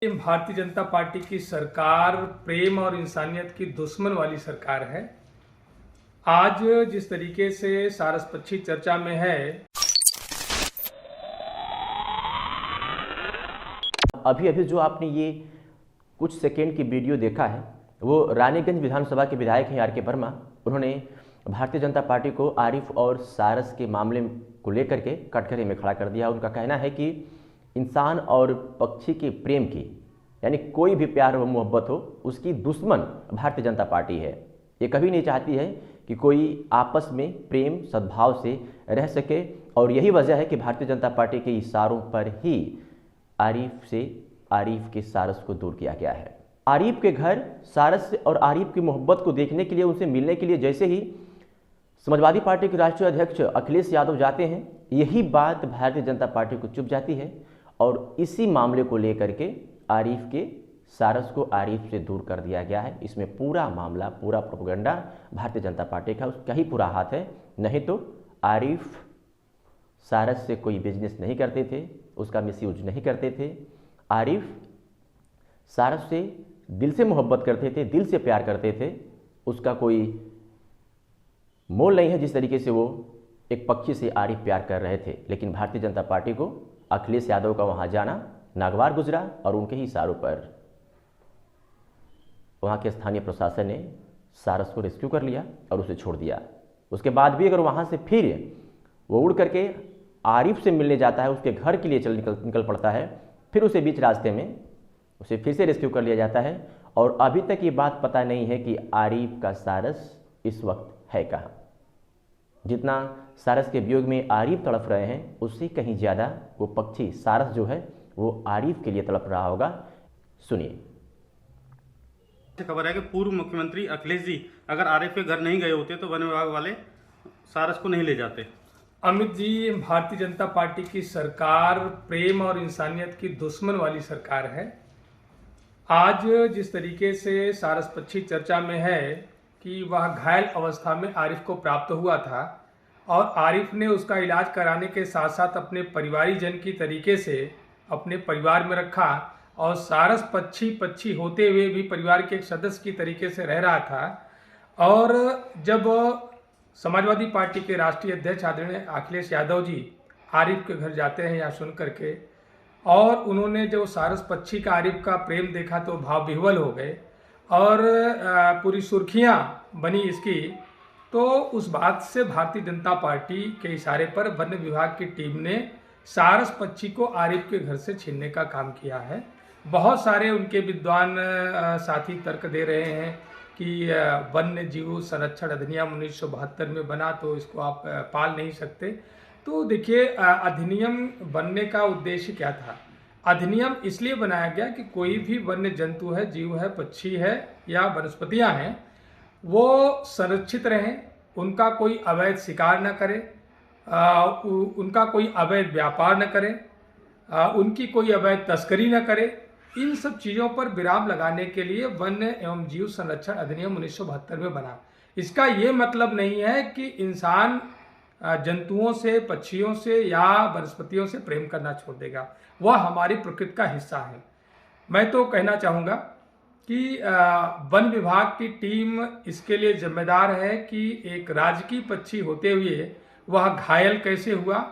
Bharatiya Janata party की सरकार प्रेम और इंसानियत की दुश्मन वाली सरकार है। आज जिस तरीके से सारस पक्षी चर्चा में है, अभी अभी जो आपने ये कुछ सेकेंड की वीडियो देखा है वो रानीगंज विधानसभा के विधायक हैं आर के वर्मा। उन्होंने भारतीय जनता पार्टी को आरिफ और सारस के मामले को लेकर के कटघरे में खड़ा कर दिया। उनका कहना है कि इंसान और पक्षी के प्रेम की, यानी कोई भी प्यार व मोहब्बत हो, उसकी दुश्मन भारतीय जनता पार्टी है। ये कभी नहीं चाहती है कि कोई आपस में प्रेम सद्भाव से रह सके, और यही वजह है कि भारतीय जनता पार्टी के इशारों पर ही आरिफ के सारस को दूर किया गया है। आरिफ के घर सारस और आरिफ की मोहब्बत को देखने के लिए, उनसे मिलने के लिए जैसे ही समाजवादी पार्टी के राष्ट्रीय अध्यक्ष अखिलेश यादव जाते हैं, यही बात भारतीय जनता पार्टी को चुभ जाती है और इसी मामले को लेकर के आरिफ के सारस को आरिफ से दूर कर दिया गया है। इसमें पूरा मामला, पूरा प्रोपेगेंडा भारतीय जनता पार्टी का, उसका ही पूरा हाथ है। नहीं तो आरिफ सारस से कोई बिजनेस नहीं करते थे, उसका मिसयूज नहीं करते थे। आरिफ सारस से दिल से मोहब्बत करते थे, दिल से प्यार करते थे। उसका कोई मोल नहीं है जिस तरीके से वो एक पक्षी से आरिफ प्यार कर रहे थे। लेकिन भारतीय जनता पार्टी को अखिलेश यादव का वहाँ जाना नागवार गुजरा और उनके ही इशारों पर वहाँ के स्थानीय प्रशासन ने सारस को रेस्क्यू कर लिया और उसे छोड़ दिया। उसके बाद भी अगर वहाँ से फिर वो उड़ करके आरिफ से मिलने जाता है, उसके घर के लिए निकल पड़ता है, फिर उसे बीच रास्ते में उसे फिर से रेस्क्यू कर लिया जाता है। और अभी तक ये बात पता नहीं है कि आरिफ का सारस इस वक्त है कहाँ। जितना सारस के वियोग में आरिफ तड़प रहे हैं, उससे कहीं ज़्यादा वो पक्षी सारस जो है वो आरिफ के लिए तड़प रहा होगा। सुनिए। खबर है कि पूर्व मुख्यमंत्री अखिलेश जी अगर आरिफ के घर नहीं गए होते तो वन विभाग वाले सारस को नहीं ले जाते। अमित जी, भारतीय जनता पार्टी की सरकार प्रेम और इंसानियत की दुश्मन वाली सरकार है। आज जिस तरीके से सारस पक्षी चर्चा में है कि वह घायल अवस्था में आरिफ को प्राप्त हुआ था और आरिफ ने उसका इलाज कराने के साथ साथ अपने परिवारीजन की तरीके से अपने परिवार में रखा और सारस पक्षी होते हुए भी परिवार के एक सदस्य की तरीके से रह रहा था। और जब समाजवादी पार्टी के राष्ट्रीय अध्यक्ष आदरणीय अखिलेश यादव जी आरिफ के घर जाते हैं यहाँ सुन करके, और उन्होंने जो सारस पक्षी का आरिफ का प्रेम देखा तो भाव विह्वल हो गए और पूरी सुर्खियाँ बनी इसकी। तो उस बात से भारतीय जनता पार्टी के इशारे पर वन विभाग की टीम ने सारस पक्षी को आरिफ के घर से छीनने का काम किया है। बहुत सारे उनके विद्वान साथी तर्क दे रहे हैं कि वन्य जीव संरक्षण अधिनियम 1972 में बना तो इसको आप पाल नहीं सकते। तो देखिए, अधिनियम बनने का उद्देश्य क्या था? अधिनियम इसलिए बनाया गया कि कोई भी वन्य जंतु है, जीव है, पक्षी है या वनस्पतियां हैं, वो संरक्षित रहें, उनका कोई अवैध शिकार न करे, उनका कोई अवैध व्यापार न करे, उनकी कोई अवैध तस्करी न करे। इन सब चीज़ों पर विराम लगाने के लिए वन्य एवं जीव संरक्षण अधिनियम 1972 में बना। इसका ये मतलब नहीं है कि इंसान जंतुओं से, पक्षियों से या वनस्पतियों से प्रेम करना छोड़ देगा। वह हमारी प्रकृति का हिस्सा है। मैं तो कहना चाहूँगा कि वन विभाग की टीम इसके लिए जिम्मेदार है कि एक राजकीय पक्षी होते हुए वह घायल कैसे हुआ।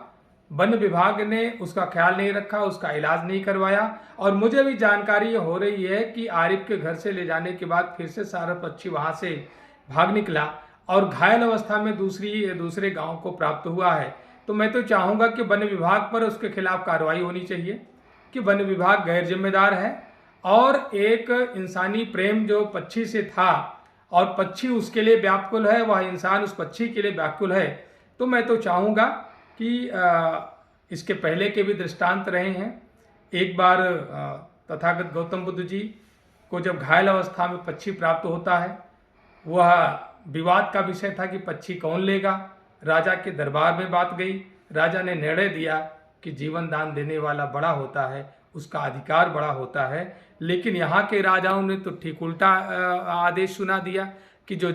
वन विभाग ने उसका ख्याल नहीं रखा, उसका इलाज नहीं करवाया। और मुझे भी जानकारी हो रही है कि आरिफ के घर से ले जाने के बाद फिर से सारा पक्षी वहाँ से भाग निकला और घायल अवस्था में दूसरे गांव को प्राप्त हुआ है। तो मैं तो चाहूँगा कि वन विभाग पर उसके खिलाफ कार्रवाई होनी चाहिए कि वन विभाग गैर जिम्मेदार है और एक इंसानी प्रेम जो पक्षी से था और पक्षी उसके लिए व्याकुल है, वह इंसान उस पक्षी के लिए व्याकुल है। तो मैं तो चाहूँगा कि इसके पहले के भी दृष्टांत रहे हैं। एक बार तथागत गौतम बुद्ध जी को जब घायल अवस्था में पक्षी प्राप्त होता है, वह विवाद का विषय था कि पक्षी कौन लेगा। राजा के दरबार में बात गई, राजा ने निर्णय दिया कि जीवन दान देने वाला बड़ा होता है, उसका अधिकार बड़ा होता है। लेकिन यहाँ के राजाओं ने तो ठीक उल्टा आदेश सुना दिया कि जो।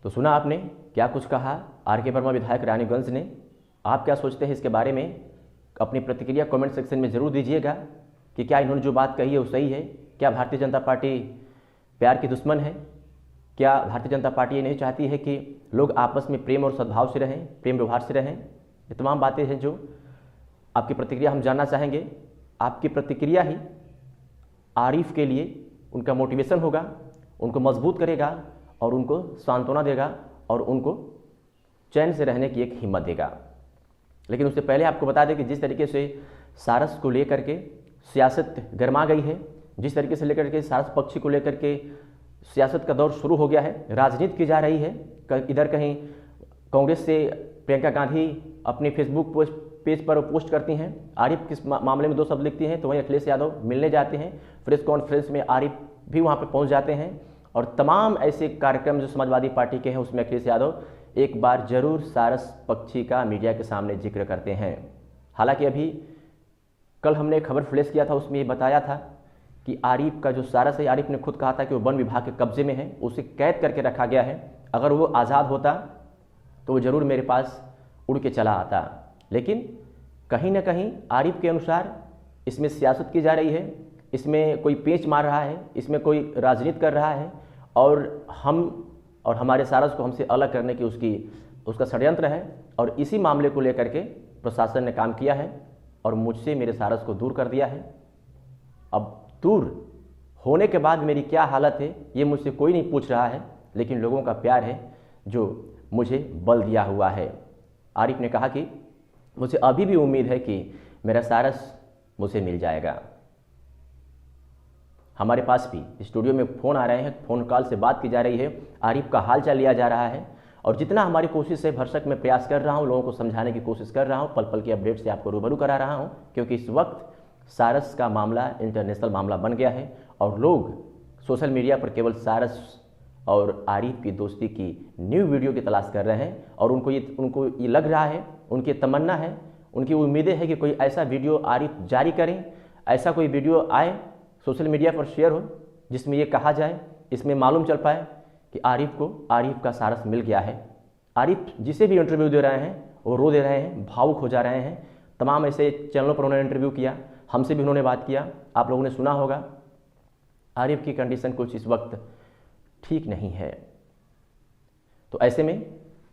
तो सुना आपने क्या कुछ कहा आर के वर्मा विधायक रानीगंज ने। आप क्या सोचते हैं इसके बारे में? अपनी प्रतिक्रिया कमेंट सेक्शन में ज़रूर दीजिएगा। कि क्या इन्होंने जो बात कही है वो सही है, क्या भारतीय जनता पार्टी प्यार की दुश्मन है, क्या भारतीय जनता पार्टी ये नहीं चाहती है कि लोग आपस में प्रेम और सद्भाव से रहें, प्रेम व्यवहार से रहें। ये तमाम बातें हैं जो आपकी प्रतिक्रिया हम जानना चाहेंगे। आपकी प्रतिक्रिया ही आरिफ के लिए उनका मोटिवेशन होगा, उनको मजबूत करेगा और उनको सांत्वना देगा और उनको चैन से रहने की एक हिम्मत देगा। लेकिन उससे पहले आपको बता दें कि जिस तरीके से सारस को लेकर के सियासत गर्मा गई है, जिस तरीके से लेकर के सारस पक्षी को लेकर के सियासत का दौर शुरू हो गया है, राजनीति की जा रही है। इधर कहीं कांग्रेस से प्रियंका गांधी अपने फेसबुक पेज पर पोस्ट करती हैं, आरिफ किस मामले में 2 शब्द लिखती हैं, तो वहीं अखिलेश यादव मिलने जाते हैं, प्रेस कॉन्फ्रेंस में आरिफ भी वहाँ पर पहुँच जाते हैं और तमाम ऐसे कार्यक्रम जो समाजवादी पार्टी के हैं उसमें अखिलेश यादव एक बार जरूर सारस पक्षी का मीडिया के सामने जिक्र करते हैं। हालांकि अभी कल हमने खबर फ्लैश किया था, उसमें ये बताया था कि आरिफ का जो सारस है, आरिफ ने खुद कहा था कि वो वन विभाग के कब्जे में है, उसे कैद करके रखा गया है, अगर वो आज़ाद होता तो वो ज़रूर मेरे पास उड़ के चला आता। लेकिन कहीं ना कहीं आरिफ के अनुसार इसमें सियासत की जा रही है, इसमें कोई पेंच मार रहा है, इसमें कोई राजनीति कर रहा है और हम और हमारे सारस को हमसे अलग करने की उसका षड्यंत्र है। और इसी मामले को लेकर के प्रशासन ने काम किया है और मुझसे मेरे सारस को दूर कर दिया है। अब दूर होने के बाद मेरी क्या हालत है ये मुझसे कोई नहीं पूछ रहा है, लेकिन लोगों का प्यार है जो मुझे बल दिया हुआ है। आरिफ ने कहा कि मुझे अभी भी उम्मीद है कि मेरा सारस मुझे मिल जाएगा। हमारे पास भी स्टूडियो में फ़ोन आ रहे हैं, फ़ोन कॉल से बात की जा रही है, आरिफ का हाल चाल लिया जा रहा है और जितना हमारी कोशिश है भरसक मैं प्रयास कर रहा हूं, लोगों को समझाने की कोशिश कर रहा हूं, पल पल की अपडेट से आपको रूबरू करा रहा हूं, क्योंकि इस वक्त सारस का मामला इंटरनेशनल मामला बन गया है और लोग सोशल मीडिया पर केवल सारस और आरिफ की दोस्ती की न्यू वीडियो की तलाश कर रहे हैं और उनको ये लग रहा है, उनकी तमन्ना है, उनकी उम्मीदें हैं कि कोई ऐसा वीडियो आरिफ जारी करें, ऐसा कोई वीडियो आए सोशल मीडिया पर शेयर हो जिसमें ये कहा जाए, इसमें मालूम चल पाए कि आरिफ का सारस मिल गया है। आरिफ जिसे भी इंटरव्यू दे रहे हैं वो रो दे रहे हैं, भावुक हो जा रहे हैं। तमाम ऐसे चैनलों पर उन्होंने इंटरव्यू किया, हमसे भी उन्होंने बात किया, आप लोगों ने सुना होगा। आरिफ की कंडीशन कुछ इस वक्त ठीक नहीं है, तो ऐसे में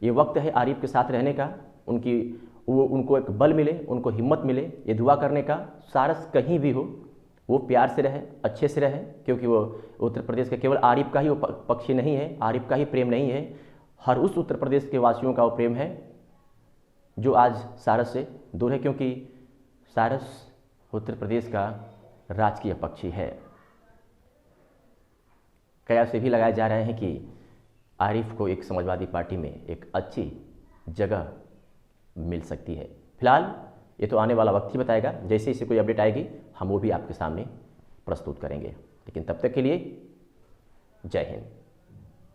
ये वक्त है आरिफ के साथ रहने का, उनको एक बल मिले, उनको हिम्मत मिले, ये दुआ करने का सारस कहीं भी हो वो प्यार से रहे, अच्छे से रहे, क्योंकि वो उत्तर प्रदेश का केवल आरिफ का ही वो पक्षी नहीं है, आरिफ का ही प्रेम नहीं है, हर उस उत्तर प्रदेश के वासियों का वो प्रेम है जो आज सारस से दूर है, क्योंकि सारस उत्तर प्रदेश का राजकीय पक्षी है। कयास भी लगाए जा रहे हैं कि आरिफ को एक समाजवादी पार्टी में एक अच्छी जगह मिल सकती है। फिलहाल ये तो आने वाला वक्त ही बताएगा, जैसे इसे कोई अपडेट आएगी हम वो भी आपके सामने प्रस्तुत करेंगे। लेकिन तब तक के लिए जय हिंद।